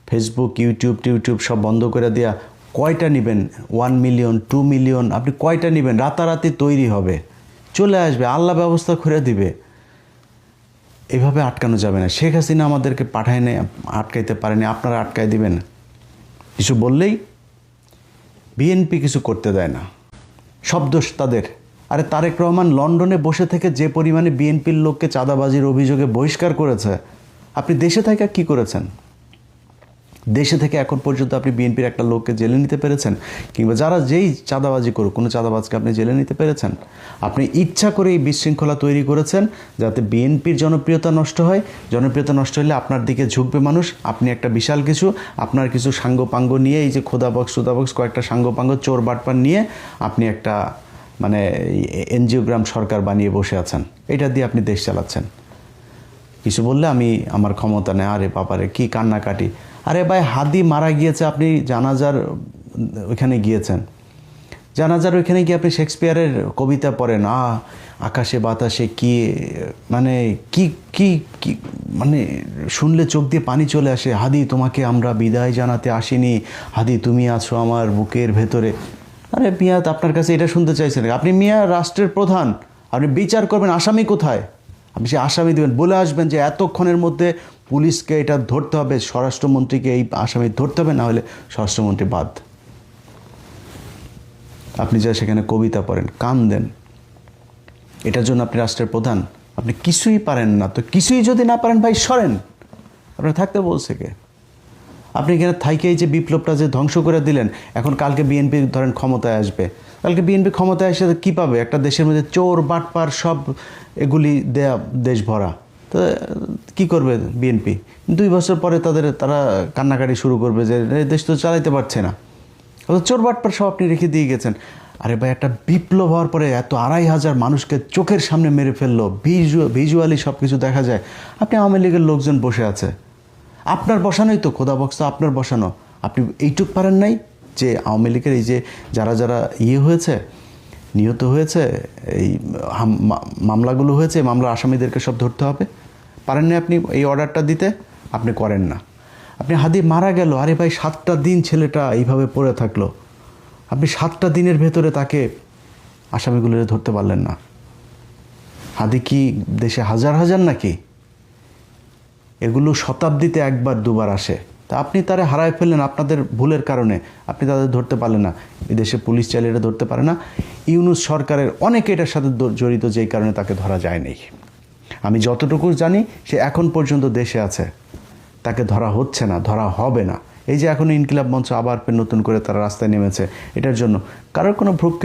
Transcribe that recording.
Facebook, YouTube সব বন্ধ করে দেয়া কয়টা নেবেন? 1 মিলিয়ন, 2 মিলিয়ন আপনি কয়টা নেবেন? রাতারাতি তৈরি হবে, চলে আসবে, আল্লাহ ব্যবস্থা করে দিবে। এভাবে আটকানো যাবে না। শেখ হাসিনা আমাদেরকে পাঠায় নেই, আটকাইতে পারেনি, আপনারা আটকাই দিবেন? কিছু বললেই বিএনপি কিছু করতে দেয় না, সব দোষ তাদের। আরে তারেক রহমান লন্ডনে বসে থেকে যে পরিমাণে বিএনপির লোককে চাঁদাবাজির অভিযোগে বহিষ্কার করেছে, আপনি দেশে থেকে কি করেছেন? দেশে থেকে এখন পর্যন্ত আপনি বিএনপির একটা লোককে জেলে নিতে পেরেছেন? কিংবা যারা যেই চাঁদাবাজি করুক, কোনো চাঁদাবাজকে আপনি জেলে নিতে পেরেছেন? আপনি ইচ্ছা করে এই বিশৃঙ্খলা তৈরি করেছেন যাতে বিএনপির জনপ্রিয়তা নষ্ট হয়। জনপ্রিয়তা নষ্ট হলে আপনার দিকে ঝুঁকবে মানুষ। আপনি একটা বিশাল কিছু, আপনার কিছু সাঙ্গপাঙ্গ নিয়ে, এই যে খোদাবক্স কয়েকটা সাঙ্গপাঙ্গ চোর বাটপার নিয়ে আপনি একটা মানে এনজিওগ্রাম সরকার বানিয়ে বসে আছেন। এটা দিয়ে আপনি দেশ চালাচ্ছেন। কিছু বললে আমার ক্ষমতা নেই, আরে বাবারে কি কান্নাকাটি। আরে ভাই, হাদি মারা গিয়েছে, আপনি জানাজার ওইখানে গিয়েছেন, জানাজার ওইখানে গিয়ে আপনি শেক্সপিয়ারের কবিতা পড়েন, আকাশে বাতাসে কি মানে কি কি কি মানে শুনলে চোখ দিয়ে পানি চলে আসে। হাদি, তোমাকে আমরা বিদায় জানাতে আসিনি, হাদি তুমি আছো আমার বুকের ভেতরে। আরে মিয়া, আপনার কাছে এটা শুনতে চাইছেন? আপনি মিয়া রাষ্ট্রের প্রধান, আপনি বিচার করবেন আসামি কোথায়, আপনি সে আসামি দেবেন, বলে আসবেন যে এতক্ষণের মধ্যে পুলিশকে এটা ধরতে হবে, স্বরাষ্ট্রমন্ত্রীকে এই আসামি ধরতে হবে, না হলে স্বরাষ্ট্রমন্ত্রী বাদ। আপনি যা সেখানে কবিতা পড়েন, কান দেন, এটার জন্য আপনি রাষ্ট্রের প্রধান? আপনি কিছুই পারেন না। তো কিছুই যদি না পারেন ভাই, সরেন। আপনার থাকতে বলছে কে? আপনি এখানে থাইকে এই যে বিপ্লবটা যে ধ্বংস করে দিলেন, এখন কালকে বিএনপি ধরেন ক্ষমতায় আসবে, কালকে বিএনপি ক্ষমতায় এসে কী পাবে? একটা দেশের মধ্যে চোর বাটপার সব এগুলি দেয়া দেশ ভরা। তো কী করবে বিএনপি? 2 বছর পরে তারা কান্নাকাটি শুরু করবে যে দেশ তো চালাইতে পারছে না, চোর বাটপার সব আপনি রেখে দিয়ে গেছেন। আরে ভাই, একটা বিপ্লব হওয়ার পরে এত 2,500 মানুষকে চোখের সামনে মেরে ফেললো, ভিজুয়ালি সব কিছু দেখা যায়। আপনি আওয়ামী লীগের লোকজন বসে আছে, আপনার বসানোই তো, খোদা বক্স তো আপনার বসানো। আপনি এইটুক পারেন নাই যে আওয়ামী লীগের এই যে যারা হয়েছে, নিহত হয়েছে, এই মামলাগুলো হয়েছে, মামলার আসামিদেরকে সব ধরতে হবে? পারেন না আপনি এই অর্ডারটা দিতে? আপনি করেন না। আপনি হাদি মারা গেল, আরে ভাই 7টা দিন ছেলেটা এইভাবে পড়ে থাকলো, আপনি 7টা দিনের ভেতরে তাকে আসামিগুলো ধরতে পারলেন না। হাদি কি দেশে হাজার হাজার নাকি? এগুলো শতাব্দীতে একবার দুবার আসে। তা আপনি তারে হারায় ফেললেন আপনাদের ভুলের কারণে, আপনি তাদের ধরতে পারলেন না। এদেশে পুলিশ চাইলে এটা ধরতে পারে না। ইউনূস সরকারের অনেকে এটার সাথে জড়িত, যেই কারণে তাকে ধরা যায়নি। আমি যতটুকু জানি সে এখন পর্যন্ত দেশে আছে, তাকে ধরা হচ্ছে না, ধরা হবে না। এই যে এখন ইনকিলাব মঞ্চ আবার নতুন করে তারা রাস্তায় নেমেছে, এটার জন্য কারোর কোনো ভ্রুক্ষেপ